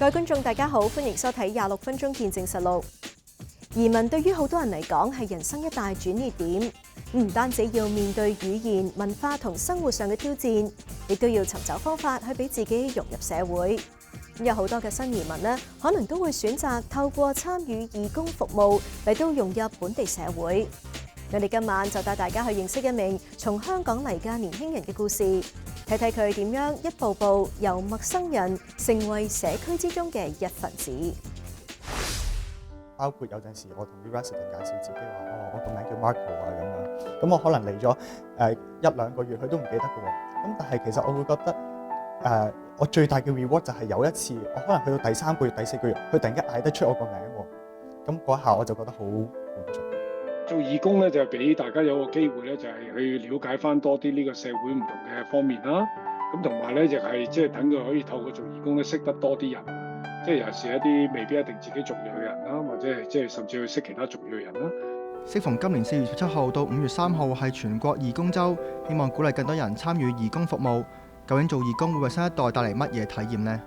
各位觀眾大家好，歡迎收睇26分鐘見證實錄。移民對於好多人嚟講係人生一大轉捩點，唔單止要面對語言、文化同生活上嘅挑戰，亦都要尋找方法去俾自己融入社會。有好多嘅新移民呢，可能都會選擇透過參與義工服務嚟到融入本地社會。我哋今晚就帶大家去認識一名從香港嚟嘅年輕人嘅故事，睇睇佢點樣一步步由陌生人成為社區之中嘅一份子。包括有陣時我同啲 resident 介紹自己話，我個名叫 Marco 啊咁樣，咁我可能嚟咗一兩個月，佢都唔記得嘅喎。咁但係其實我會覺得我最大嘅 reward 就係有一次，我可能去到第3個月、第4個月，佢突然間嗌得出我個名喎，咁嗰一下我就覺得好滿足。做義工咧，就係俾大家有個機會咧，就係去了解翻多啲呢個社會唔同嘅方面啦。咁同埋咧，亦係即係等佢可以透過做義工咧，識得多啲人。即係尤其是一啲未必一定自己族裔嘅人啦，或者係即係甚至去識其他族裔嘅人啦。適逢今年4月17號到5月3號係全國義工週，希望鼓勵更多人參與義工服務。究竟做義工會為新一代帶嚟乜嘢體驗呢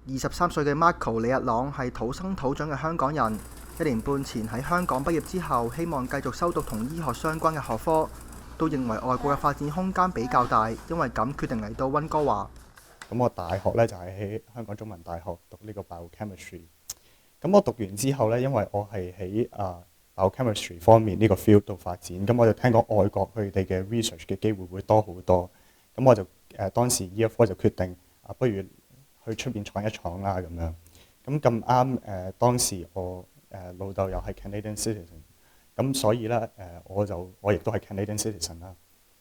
？23歲嘅 Marco 李日朗係土生土長嘅香港人，1年半前喺香港畢業之後，希望繼續修讀同醫學相關嘅學科，都認為外國嘅發展空間比較大，因為咁決定嚟到溫哥華。咁我大學咧就係喺香港中文大學讀呢個 biochemistry。咁我讀完之後咧，因為我係喺biochemistry 方面呢個 field 度發展，咁我就聽講外國佢哋嘅 research 嘅機會會多好多。咁我就當時 Year 4就決定不如去出邊闖一闖啦咁樣。咁咁啱當時我老豆又係 Canadian citizen， 咁所以咧我亦都係 Canadian citizen 啦。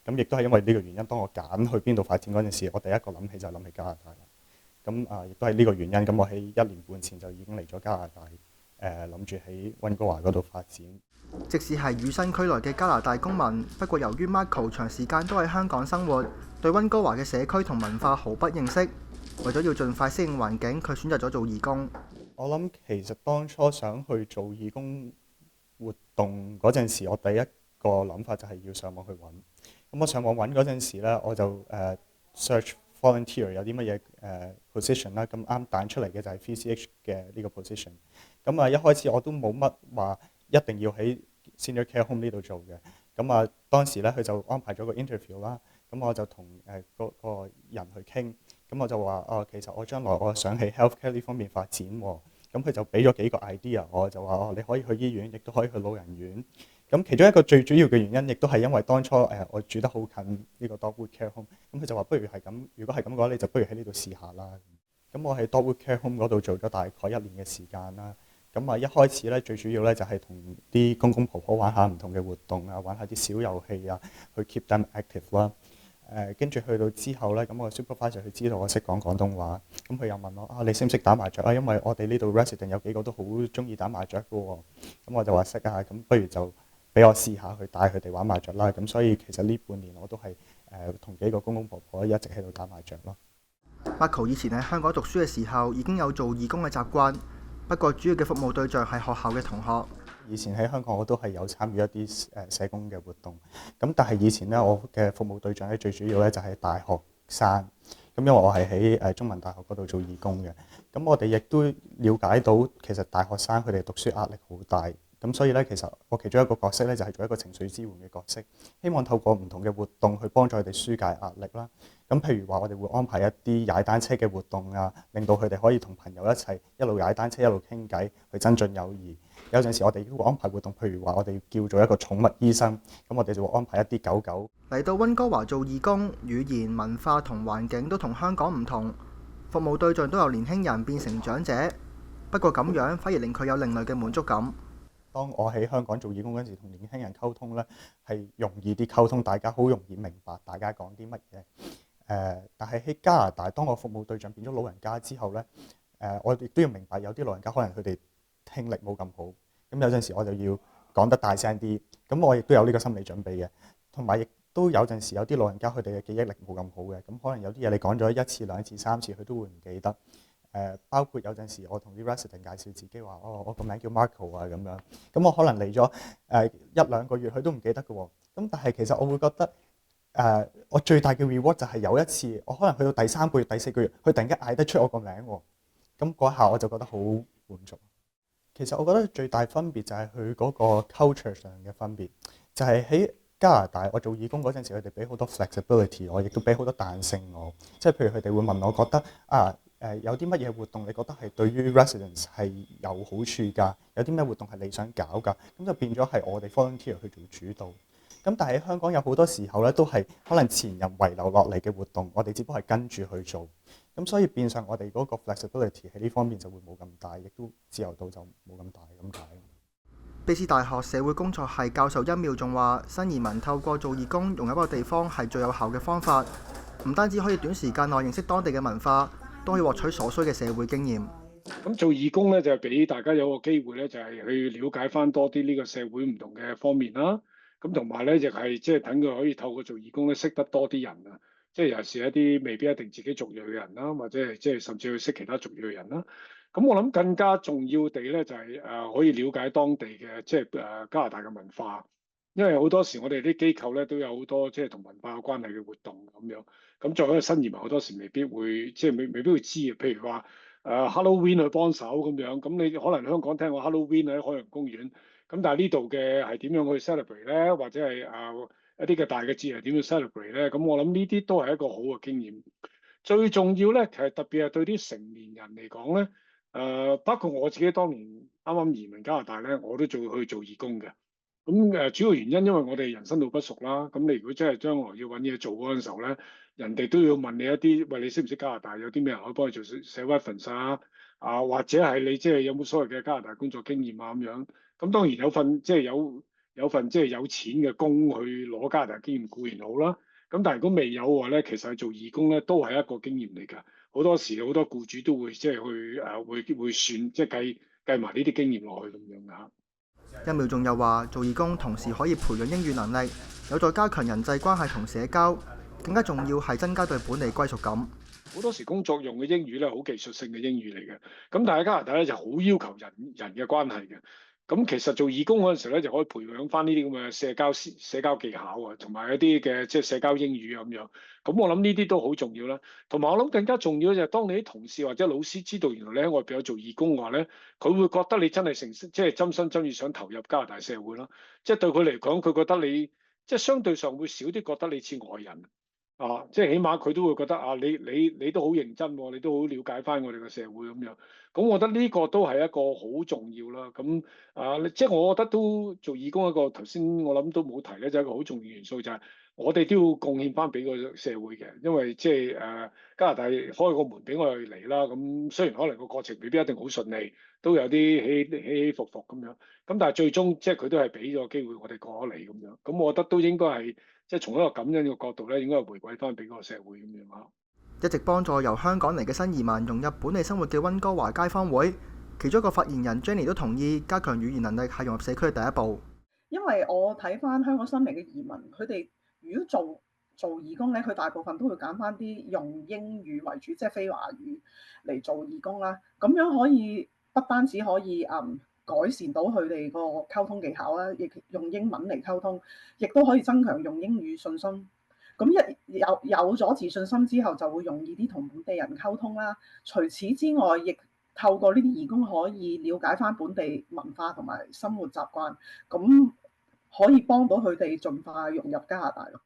咁亦都係因為呢個原因，當我揀去邊度發展嗰陣時，我第一個諗起就係諗起加拿大啦。咁亦都係呢個原因，咁我喺1年半前就已經嚟咗加拿大，諗住喺溫哥華嗰度發展。即使係與生俱來嘅加拿大公民，不過由於 Marco 長時間都喺香港生活，對溫哥華嘅社區同文化毫不認識，為咗要盡快適應環境，佢選擇咗做義工。我諗其實當初想去做義工活動嗰陣時，我第一個諗法就係要上網去揾。咁我上網揾嗰陣時咧，我就search volunteer 有啲乜嘢position 啦，咁啱彈出嚟嘅就係 VCH 嘅呢個 position。咁一開始我都冇乜話一定要喺 senior care home 呢度做嘅。咁當時咧佢就安排咗個 interview 啦，咁我就同嗰個人去傾，咁我就話其實我將來我想喺 healthcare 呢方面發展喎。咁佢就俾咗幾個 idea，我就話你可以去醫院，亦都可以去老人院。咁其中一個最主要嘅原因，亦都係因為當初我住得好近呢個 Dogwood Care Home，咁佢就話不如係咁，如果係咁嘅話，你就不如喺呢度試下啦。咁我喺 Dogwood Care Home 嗰度做咗大概1年嘅時間啦。咁一開始咧最主要咧就係同啲公公婆婆玩下唔同嘅活動啊，玩下啲小遊戲啊，去 keep them active 啦。跟住去到之後咧，咁我 supervisor 佢知道我識講廣東話，咁佢又問我你識唔識打麻雀啊？因為我哋呢度 resident 有幾個都好中意打麻雀嘅喎。咁我就話識啊，咁不如就俾我試下去帶佢哋玩麻雀啦。咁所以其實呢半年我都係同幾個公公婆婆一直喺度打麻雀咯。Marco 以前喺香港讀書嘅時候已經有做義工嘅習慣，不過主要嘅服務對象係學校嘅同學。以前喺香港我都係有參與一啲社工嘅活動，咁但係以前咧我嘅服務對象咧最主要咧就係大學生，咁因為我係喺中文大學嗰度做義工嘅，咁我哋亦都了解到其實大學生佢哋讀書壓力好大，咁所以咧其實我其中一個角色咧就係做一個情緒支援嘅角色，希望透過唔同嘅活動去幫助佢哋紓解壓力啦。咁譬如話我哋會安排一啲踩單車嘅活動啊，令到佢哋可以同朋友一齊一路踩單車一路傾偈，去增進友誼。有陣時我哋都會安排活動，譬如話我哋叫做一個寵物醫生，咁我哋就會安排一啲狗狗嚟到溫哥華做義工，語言、文化同環境都同香港唔同，服務對象都由年輕人變成長者。不過咁樣反而令佢有另類嘅滿足感。當我喺香港做義工嗰陣時，同年輕人溝通咧係容易啲溝通，大家好容易明白大家講啲乜嘢。但係喺加拿大，當我服務對象變咗老人家之後咧，我亦都要明白有啲老人家可能佢哋聽力冇咁好，咁有陣時我就要講得大聲啲，咁我亦都有呢個心理準備嘅。同埋亦都有陣時有啲老人家佢哋嘅記憶力冇咁好嘅，咁可能有啲嘢你講咗1次、2次、3次，佢都會唔記得。包括有陣時我同啲 resident 介紹自己話，我個名叫 Marco 啊咁樣，咁我可能嚟咗1兩個月，佢都唔記得嘅喎。咁但係其實我會覺得我最大嘅 reward 就係有一次我可能去到第3個月、第4個月，佢突然間嗌得出我個名喎，咁嗰下我就覺得好滿足。其實我覺得最大分別就係佢嗰個 culture 上嘅分別，就係喺加拿大我做義工嗰陣時，佢哋俾好多 flexibility 我，亦都俾好多彈性我。即係譬如佢哋會問我覺得有啲乜嘢活動你覺得係對於 residents 係有好處㗎？有啲咩活動係你想搞㗎？咁就變咗係我哋 volunteer 去做主導。咁但係喺香港有好多時候咧，都係可能前人遺留落嚟嘅活動，我哋只不過係跟住去做。咁所以變相我哋嗰個 flexibility 喺呢方面就會冇咁大，亦都自由度就冇咁大咁解。卑斯大學社會工作系教授殷妙仲話：新移民透過做義工融入一個地方係最有效嘅方法，唔單止可以短時間內認識當地嘅文化，都可以獲取所需嘅社會經驗。咁做義工咧就係俾大家有個機會咧，就係去了解翻多啲呢個社會唔同嘅方面啦。咁同埋咧，亦係即係等佢可以透過做義工咧，識得多啲人啊。即係尤其是一啲未必一定自己族裔嘅人啦，或者係即係甚至去識其他族裔嘅人啦。咁我諗更加重要地咧，就係可以了解當地嘅即係加拿大嘅文化。因為好多時我哋啲機構咧都有好多即係同文化有關係嘅活動咁樣。咁作為一個新移民，好多時未必會即係未必會知嘅。譬如話Halloween 去幫手咁樣，咁你可能香港聽過 Halloween 喺海洋公園，咁但係呢度嘅係點樣去 celebrate 咧？或者係一啲嘅大嘅節日點樣 celebrate 咧？咁我諗呢啲都係一個好嘅經驗。最重要咧，其實特別係對啲成年人嚟講咧，包括我自己當年啱啱移民加拿大咧，我都去做義工嘅。咁主要原因因為我哋人生路不熟啦。咁你如果真係將來要揾嘢做嗰陣時候咧，人哋都要問你一啲，喂，你識唔識加拿大？有啲咩人可以幫你做寫 reference 啊？或者係你即係有冇所謂嘅加拿大工作經驗啊咁樣？咁當然有份即係有份即係有錢嘅工去攞加拿大經驗固然好啦。咁但係如果未有嘅話咧，其實做義工咧都係一個經驗嚟㗎。好多時好多僱主都會即係去會算即係計埋呢啲經驗落去咁樣㗎。殷妙仲又話：做義工同時可以培養英語能力，有助加強人際關係同社交，更加重要係增加對本地歸屬感。好多時工作用嘅英語咧，好技術性嘅英語嚟嘅。咁但係加拿大咧就好要求人嘅關係嘅。咁其實做義工嗰陣時咧，就可以培養翻呢啲咁嘅社交技巧啊，同埋一啲嘅即係社交英語咁樣。咁我諗呢啲都好重要啦。同埋我諗更加重要嘅就係當你啲同事或者老師知道原來你喺外邊有做義工嘅話咧，佢會覺得你真係即係真心真意想投入加拿大社會啦。即係對佢嚟講，佢覺得你即係相對上會少啲覺得你似外人。即係起碼佢都會覺得你都好認真喎，你都好了解翻我哋嘅社會咁樣。咁我覺得呢個都係一個好重要啦。咁即係我覺得都做義工一個頭先我諗都冇提咧，就係一個好重要元素，就係我哋都要貢獻翻俾個社會嘅。因為即係加拿大開個門俾我哋嚟啦。咁雖然可能個過程未必一定好順利，都有啲起起伏伏咁樣。咁但係最終即係佢都係俾咗機會我哋過咗嚟咁樣。咁我覺得都應該係。即係從一個感恩嘅角度咧，應該係回饋翻俾嗰個社會咁樣啊。一直幫助由香港嚟嘅新移民融入本地生活嘅溫哥華街坊會，其中一個發言人 Jenny 都同意加強語言能力係融入社區嘅第一步。因為我睇翻香港新嚟嘅移民，佢哋如果做義工咧，佢大部分都會揀翻啲用英語為主，即係非華語嚟做義工啦。咁樣可以不單止可以改善到佢哋個溝通技巧啦，亦用英文嚟溝通，亦都可以增強用英語信心。咁有咗自信心之後，就會容易啲同本地人溝通啦。除此之外，亦透過呢啲義工可以了解翻本地文化同埋生活習慣，咁可以幫到佢哋盡快融入加拿大咯。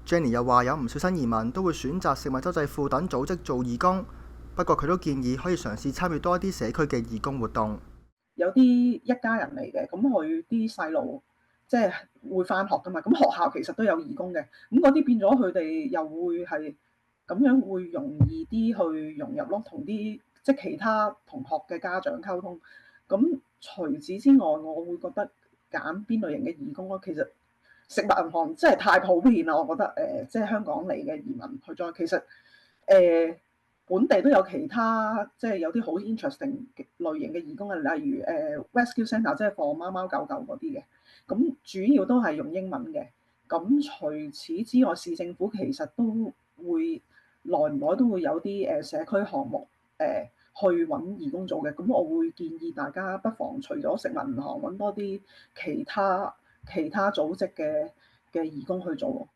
Jenny 又話有唔少新移民都會選擇食物周濟庫等組織做義工，不過佢都建議可以嘗試參與多一啲社區嘅義工活動。有啲一家人嚟嘅，咁佢啲細路即係會返學㗎嘛，咁學校其實都有義工嘅，咁嗰啲變咗佢哋又會係咁樣會容易啲去融入咯，同啲即係其他同學嘅家長溝通。咁除此之外，我會覺得揀邊類型嘅義工咯。其實食物銀行真係太普遍啦，我覺得即係香港嚟嘅移民去咗，其實本地都有其他即係有啲好 interesting 類型嘅義工啊，例如rescue centre 即係放貓貓狗狗嗰啲嘅，咁主要都係用英文嘅。咁除此之外，市政府其實都會耐唔耐都會有啲社區項目去揾義工做嘅。咁我會建議大家不妨除咗食物銀行揾多啲其他組織嘅嘅義工去做。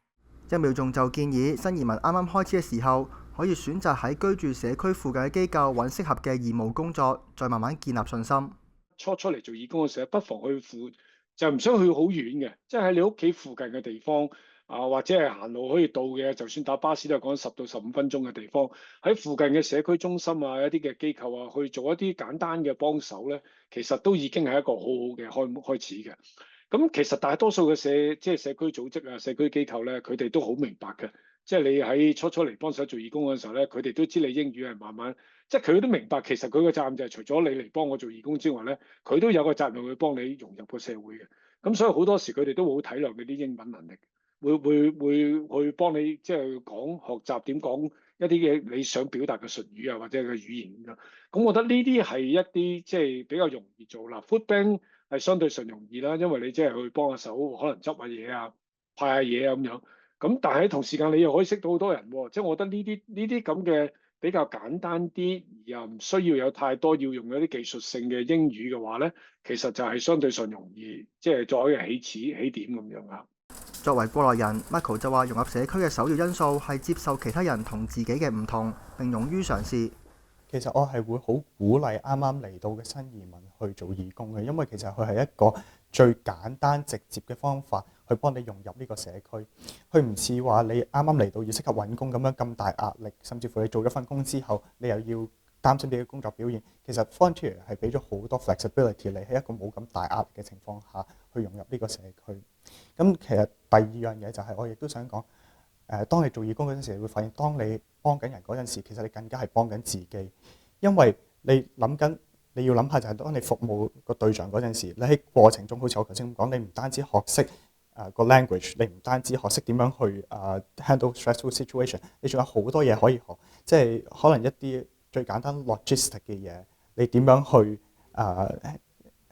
一秒仲就建議新移民啱啱開始嘅時候，可以選擇喺居住社區附近嘅機構揾適合嘅義務工作，再慢慢建立信心。初嚟做義工嘅時候，不妨就唔想去好遠嘅，即係喺你屋企附近嘅地方或者係行路可以到嘅，就算搭巴士都係講10到15分鐘嘅地方，喺附近嘅社區中心一啲嘅機構去做一啲簡單嘅幫手咧，其實都已經係一個好好嘅開始嘅。咁其實大多數嘅社區組織社區機構咧，佢哋都好明白嘅。即係你喺初嚟幫手做義工嘅時候咧，佢哋都知你英語係慢慢，即係佢都明白其實佢個責任就係除咗你嚟幫我做義工之外咧，佢都有個責任去幫你融入個社會嘅。咁所以好多時佢哋都會好體諒你啲英文能力，會去幫你即係學習點講一啲嘅你想表達嘅術語或者嘅語言咁樣。咁我覺得呢啲係一啲即係比較容易做啦。Food Bank 係相對上容易啦，因為你即係去幫下手，可能執下嘢派下嘢咁樣。咁但係同時間你又可以識到好多人喎，即係我覺得呢啲咁嘅比較簡單啲，而又唔需要有太多要用一啲技術性嘅英語嘅話咧，其實就係相對上容易，即係作為一個起點咁樣啊。作為過來人 ，Michael 就話融入社區嘅首要因素係接受其他人同自己嘅唔同，並勇於嘗試。其實我係會好鼓勵啱啱嚟到嘅新移民去做義工嘅，因為其實佢係一個最簡單直接嘅方法去幫你融入呢個社區。佢唔似話你啱啱嚟到要適合揾工咁樣咁大壓力，甚至乎你做咗份工之後，你又要擔心你嘅工作表現。其實 Volunteer 係俾咗好多 flexibility 你喺一個冇咁大壓力嘅情況下去融入呢個社區。咁其實第二樣嘢就係我亦都想講，當你做義工嗰陣時，你會發現當你幫緊人嗰陣時，其實你更加係幫緊自己，因為你要諗下就係當你服務個對象嗰陣時，你喺過程中好似我頭先咁講，你唔單止學識個 language， 你唔單止學識點樣去handle stressful situation， 你仲有好多嘢可以學，即係可能一啲最簡單 logistic 嘅嘢，你點樣去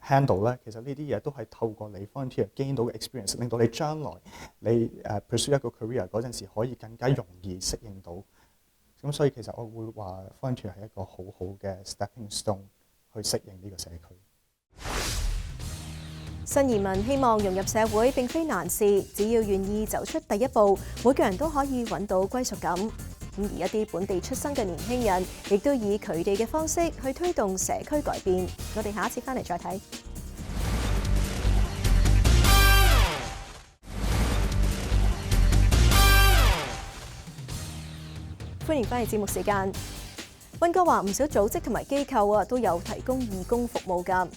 handle 咧？其實呢啲嘢都係透過你 volunteer gain 到嘅 experience， 令到你將來你pursue 一個 career 嗰陣時，可以更加容易適應到。咁所以其實我會話 volunteer 係一個好好嘅 stepping stone 去適應呢個社區。新移民希望融入社會並非難事，只要願意走出第一步，每個人都可以揾到歸屬感。而一啲本地出生嘅年輕人，亦都以佢哋嘅方式去推動社區改變。我哋下一次翻嚟再睇。歡迎翻嚟節目時間。溫哥華唔少組織同埋機構都有提供義工服務㗎。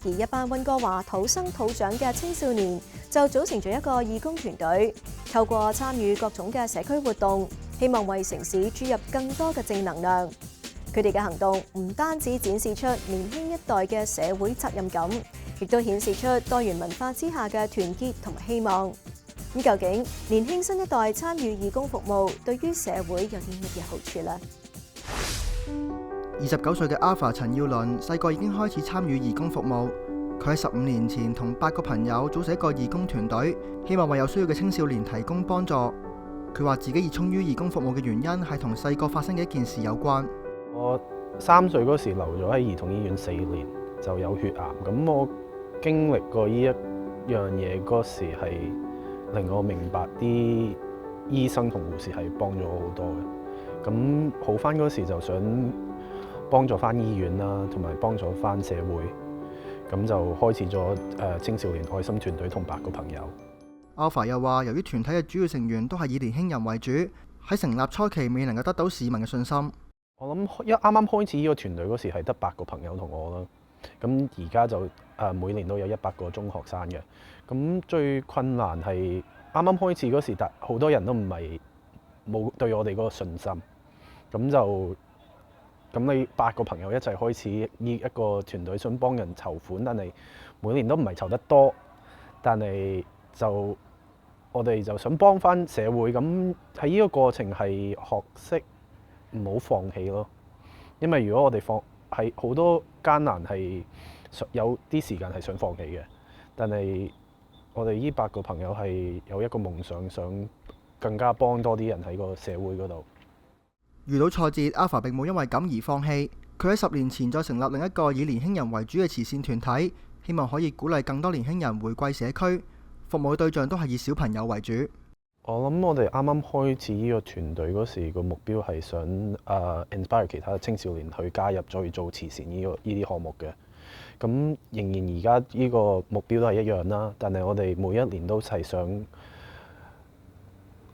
而一班溫哥華土生土長嘅青少年就組成咗一個義工團隊，透過參與各種嘅社區活動，希望為城市注入更多嘅正能量。佢哋嘅行動唔單止展示出年輕一代嘅社會責任感，亦都顯示出多元文化之下嘅團結同埋希望。咁究竟年輕新一代參與義工服務對於社會有啲乜嘢好處呢29歲嘅 Alpha 陳耀倫細個已經開始參與義工服務。佢喺15年前同8個朋友組成一個義工團隊，希望為有需要嘅青少年提供幫助。佢話自己熱衷於義工服務嘅原因係同細個發生嘅一件事有關。我3歲嗰時留咗喺兒童醫院4年，就有血癌。咁我經歷過呢一樣嘢嗰時係令我明白啲醫生同護士係幫咗我好多嘅。咁好返嗰時就想幫助返醫院啦，同埋幫助返社會。咁就開始咗青少年愛心團隊同8個朋友。Alpha 又話，由於團體嘅主要成員都係以年輕人為主，喺成立初期未能夠得到市民嘅信心。我諗啱啱開始呢個團隊嗰時係得8個朋友同我啦。咁而家就每年都有100個中學生嘅。咁最困難係啱啱開始嗰時，好多人都冇對我哋嗰個信心。咁你8個朋友一齊開始呢一個團隊，想幫人籌款，但係每年都唔係籌得多，但係我哋就想幫返社會。咁喺呢個過程係學識唔好放棄咯，因為如果我哋係好多艱難係有啲時間係想放棄嘅，但係我哋呢8個朋友係有一個夢想，想更加幫多啲人喺個社會嗰度。遇到挫折 ，Alpha 並冇因為咁而放棄。佢喺10年前再成立另一個以年輕人為主嘅慈善團體，希望可以鼓勵更多年輕人回歸社區。服務嘅對象都係以小朋友為主。我諗我哋啱啱開始呢個團隊嗰時，個目標係想inspire 其他青少年去加入再做慈善呢啲項目嘅。咁仍然而家呢個目標都係一樣啦，但係我哋每一年都係想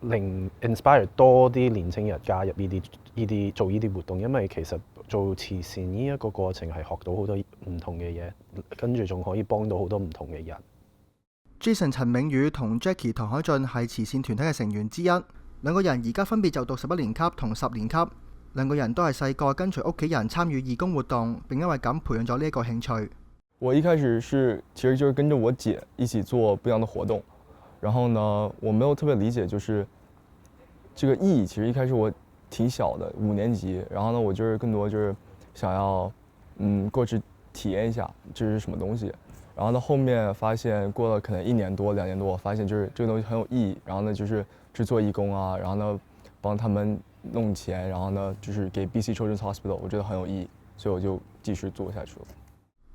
令 inspire 多啲年青人加入做呢啲活動，因為其實做慈善呢一個過程係學到好多唔同嘅嘢，跟住仲可以幫到好多唔同嘅人。Jason 陳銘宇同 Jackie 唐海俊係慈善團體嘅成員之一，兩個人而家分別就讀11年級同10年級，兩個人都係細個跟隨屋企人參與義工活動，並因為咁培養咗呢一個興趣。我一開始其實就是跟着我姐一起做不一樣的活動，然後呢，我沒有特別理解，就是這個意義。其實一開始我挺小的，5年級，然後呢，我就是更多就是想要過去體驗一下這是什麼東西。然後呢，後面發現過了可能1年多、2年多，發現就是這個東西很有意義。然後呢，就是去做義工啊，然後呢幫他們弄錢，然後呢就是給 BC Children's Hospital，我覺得很有意義，所以我就繼續做下去了。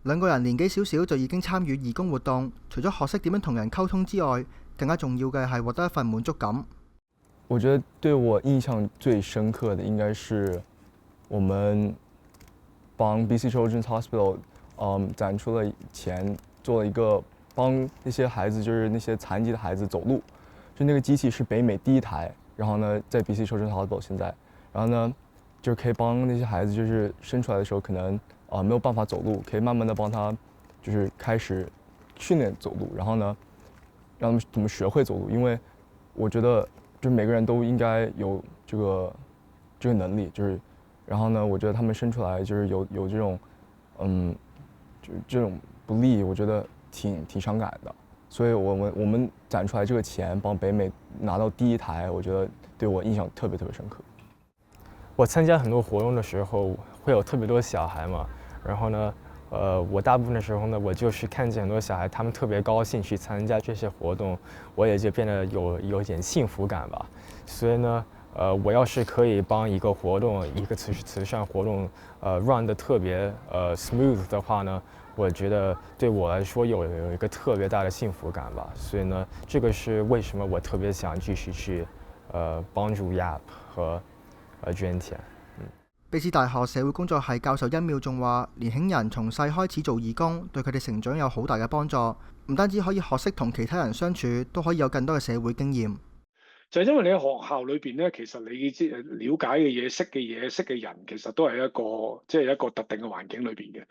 兩個人年紀少少就已經參與義工活動，除咗學識點樣同人溝通之外，更加重要嘅係獲得一份滿足感。我覺得對我印象最深刻的應該是我們幫 BC Children's Hospital 攢出了錢，做了一個幫那些孩子，就是那些殘疾的孩子走路，就那個機器是北美第一台，然後呢在 BC Children's Hospital 現在，然後呢就可以幫那些孩子，就是生出來的時候可能沒有辦法走路，可以慢慢的幫他就是開始訓練走路，然後呢讓他們怎麼學會走路，因為我覺得就是每個人都應該有這個能力，就是然後呢我覺得他們生出來就是有這種就這種不利，我覺得挺傷感的，所以我們攢出來這個錢幫北美拿到第一台，我覺得對我印象特別深刻。我參加很多活動的時候會有特別多小孩嘛，然後呢我大部分的時候呢，我就是看見很多小孩，他們特別高興去參加這些活動，我也就變得有點幸福感吧。所以呢，我要是可以幫一個活動，一個慈善活動run 得特別smooth 的話呢，我覺得對我來說有一個特別大的幸福感吧。所以呢，這個是為什麼我特別想繼續去幫助 YAP 和捐錢。卑詩大學社會工作系教授殷妙仲話：年輕人從細開始做義工，對佢哋成長有好大嘅幫助。唔單止可以學識同其他人相處，都可以有更多嘅社會經驗。就係因為你喺學校裏邊咧，其實你了解嘅嘢、識嘅人，其實都係一個特定嘅環境裏邊嘅。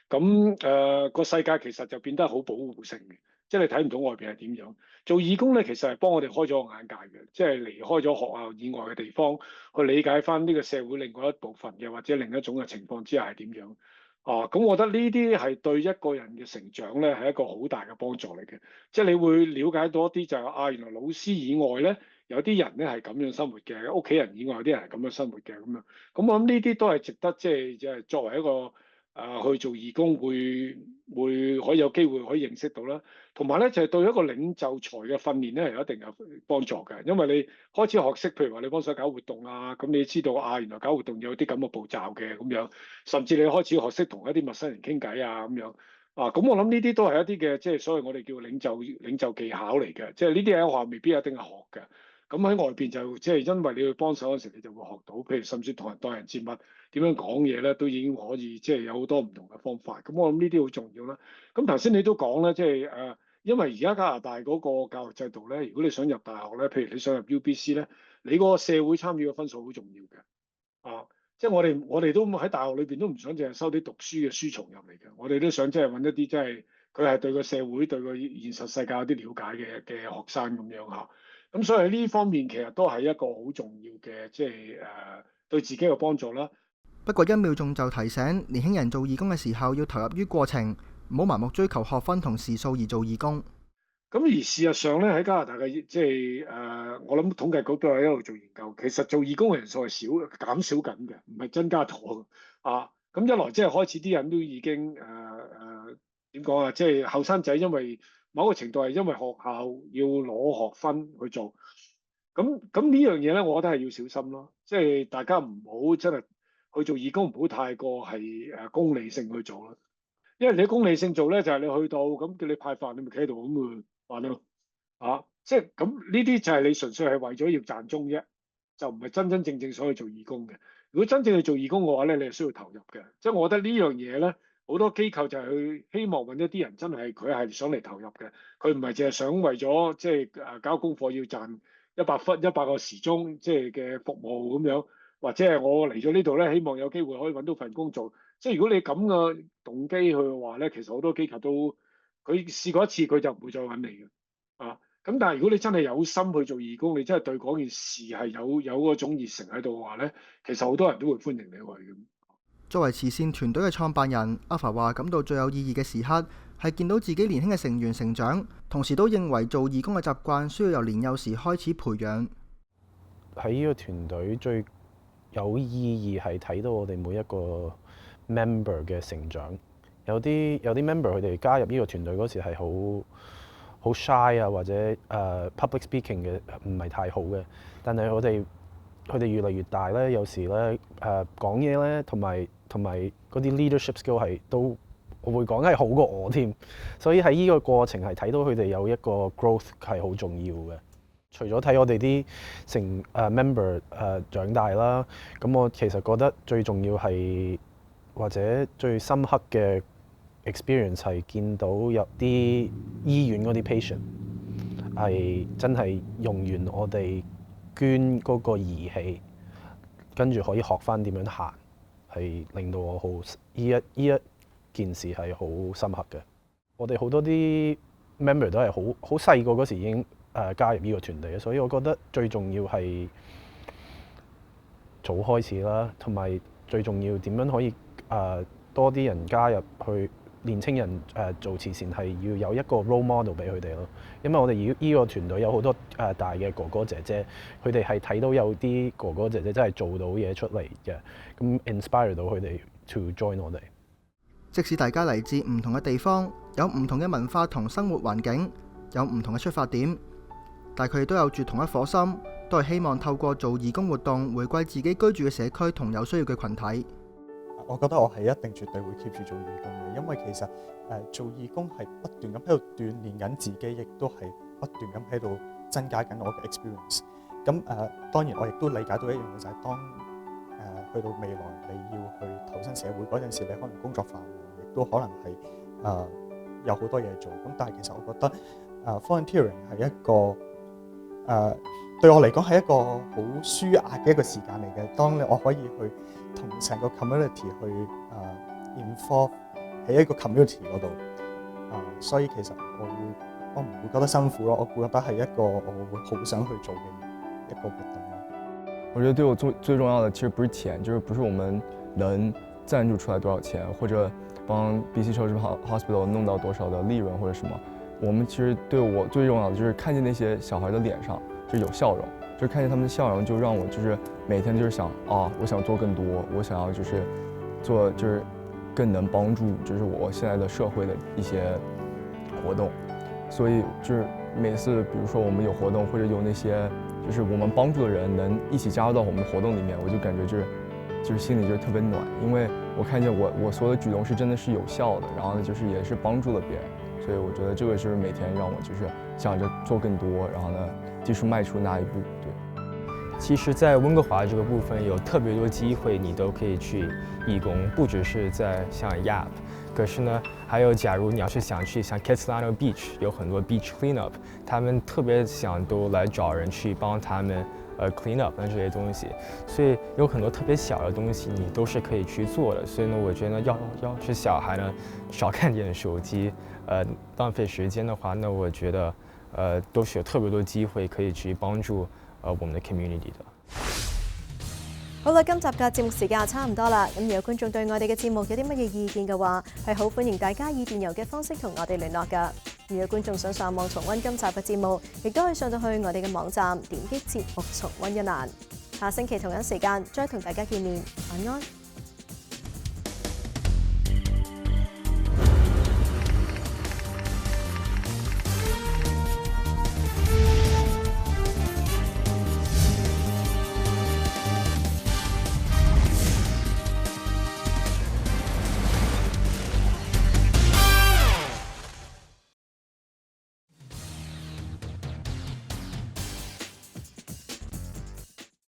咁個世界其實就變得好保護性嘅，即係你睇唔到外邊係點樣。做義工咧，其實係幫我哋開咗個眼界嘅，即係離開咗學校以外嘅地方，去理解翻呢個社會另外一部分嘅或者另一種嘅情況之下係點樣。咁我覺得呢啲係對一個人嘅成長咧係一個好大嘅幫助嚟嘅，即係你會了解多啲就係原來老師以外咧有啲人咧係咁樣生活嘅，屋企人以外有啲人係咁樣生活嘅咁樣。咁我諗呢啲都係值得即係作為一個去做義工會可以有機會可以認識到啦，同埋咧就係對一個領袖才嘅訓練咧係一定有幫助嘅，因為你開始學識，譬如話你幫手搞活動啊，咁你知道原來搞活動有啲咁嘅步驟嘅咁樣，甚至你開始學識同一啲陌生人傾偈啊咁樣，咁我諗呢啲都係一啲嘅即係所謂我哋叫領袖技巧嚟嘅，即係呢啲喺學校未必一定係學嘅。咁喺外邊就即係因為你去幫手嗰時，你就會學到，譬如甚至同人待人接物點樣講嘢咧，都已經可以即係有好多唔同嘅方法。咁我諗呢啲好重要啦。咁頭先你都講咧，即係因為而家加拿大嗰個教育制度咧，如果你想入大學咧，譬如你想入 UBC 咧，你嗰個社會參與嘅分數好重要嘅。即係我哋都喺大學裏邊都唔想淨係收啲讀書嘅書蟲入嚟嘅，我哋都想即係揾一啲即係佢係對個社會對個現實世界有啲了解嘅學生咁樣嚇。咁所以呢方面其實都係一個好重要嘅，即係對自己嘅幫助啦。不過殷妙仲就提醒年輕人做義工嘅時候要投入於過程，唔好盲目追求學分同時數而做義工。咁而事實上咧，喺加拿大嘅即係我諗統計局都係一路做研究，其實做義工嘅人數係減少緊嘅，唔係增加咗咁一來即係開始啲人都已經點講啊，即係後生仔因為某個程度係因為學校要攞學分去做，咁呢樣嘢咧，我覺得係要小心咯。即係大家唔好真係去做義工，唔好太過係功利性去做啦。因為你功利性做咧，就係你去到咁叫你派飯，你咪企喺度咁咪飯咯。即係咁呢啲就係你純粹係為咗要賺鐘啫，就唔係真真正正想去做義工嘅。如果真正去做義工嘅話咧，你係需要投入嘅。即係我覺得呢樣嘢咧，好多機構就係去希望揾一啲人真係佢係想嚟投入嘅，佢唔係淨係想為咗即係交功課要賺100個時鐘即係嘅服務咁樣，或者係我嚟咗呢度咧，希望有機會可以揾到份工做。即係如果你咁嘅動機去嘅話咧，其實好多機構都佢試過一次佢就唔會再揾你嘅。咁但係如果你真係有心去做義工，你真係對嗰件事係有嗰種熱誠喺度嘅話咧，其實好多人都會歡迎你去嘅。作為慈善團隊嘅創辦人，Alpha話感到最有意義嘅時刻係見到自己年輕嘅成員成長，同時都認為做義工嘅習慣需要由年幼時開始培養。喺呢個團隊最有意義係睇到我哋每一個 member 嘅成長。有啲 member 佢哋加入呢個團隊嗰時係好 shy 啊，或者public speaking 嘅唔係太好嘅，但係佢哋越嚟越大咧，有時咧講嘢咧，同埋嗰啲 leadership skill 係都我會講係好過我添，所以喺呢個過程係睇到佢哋有一個 growth 係好重要嘅。除咗睇我哋啲member 長大啦，咁我其實覺得最重要係或者最深刻嘅 experience 係見到有啲醫院嗰啲 patient 係真係用完我哋捐嗰個儀器，跟住可以學翻點樣行，係令到我好呢一件事係好深刻嘅。我哋好多啲 member 都係好細個嗰時已經加入呢個團隊，所以我覺得最重要係早開始啦，同埋最重要點樣可以多啲人加入去。年青人做慈善係要有一個 role model 俾佢哋咯，因為我哋呢個團隊有好多大嘅哥哥姐姐，佢哋係睇到有啲哥哥姐姐真係做到嘢出嚟嘅，咁 inspire 到佢哋 to join 我哋。即使大家嚟自唔同嘅地方，有唔同嘅文化同生活環境，有唔同嘅出發點，但佢哋都有住同一顆心，都係希望透過做義工活動，回歸自己居住嘅社區同有需要嘅群體。我覺得我係一定絕對會 keep 住做義工嘅，因為其實做義工係不斷咁喺度鍛鍊緊自己，亦都係不斷咁喺度增加緊我嘅 experience。咁當然我亦都理解到一樣嘢，就係當去到未來你要去投身社會嗰陣時，你可能工作繁忙，亦都可能係有好多嘢做。咁但係其實我覺得volunteering 係一個對我嚟講係一個好舒壓嘅一個時間嚟嘅。當我可以去同成個 community 去involve 喺一個 community 嗰度，所以其實我唔會覺得辛苦咯，我會覺得係一個我會好想去做嘅一個活動。我覺得對我最重要的其實不是錢，就是不是我們能贊助出來多少錢，或者幫 BC Children's Hospital 弄到多少的利潤或者什麼。我們其實對我最重要的就是看見那些小孩的臉上就有笑容，就看見他們的笑容，就讓我就是每天就是想我想做更多，我想要就是做就是更能幫助就是我現在的社會的一些活動。所以就是每次比如說我們有活動或者有那些就是我們幫助的人能一起加入到我們的活動裡面，我就感覺就是心裡就特別暖，因為我看見我所有的舉動是真的是有效的，然後呢就是也是幫助了別人。所以我覺得這個就是每天讓我就是想着做更多，然後呢繼續邁出那一步。對，其實在溫哥華這個部分有特別多機會，你都可以去義工，不只是在像 YAP， 可是呢還有假如你要是想去像 Kitsilano Beach， 有很多 beach cleanup， 他們特別想都來找人去幫他們clean up 這些東西，所以有很多特別小的東西你都是可以去做的。所以呢，我覺得要是小孩呢少看點手機，浪費時間的話，那我覺得都是有特別多機會可以去幫助我們的 community 的。好啦，今集嘅節目時間就差唔多啦。咁如果觀眾對我哋嘅節目有啲乜嘢意見嘅話，係好歡迎大家以電郵嘅方式同我哋聯絡㗎。如果觀眾想上網重溫今集嘅節目，亦都可以上到去我哋嘅網站，點擊節目重溫一欄。下星期同樣時間再同大家見面，晚安。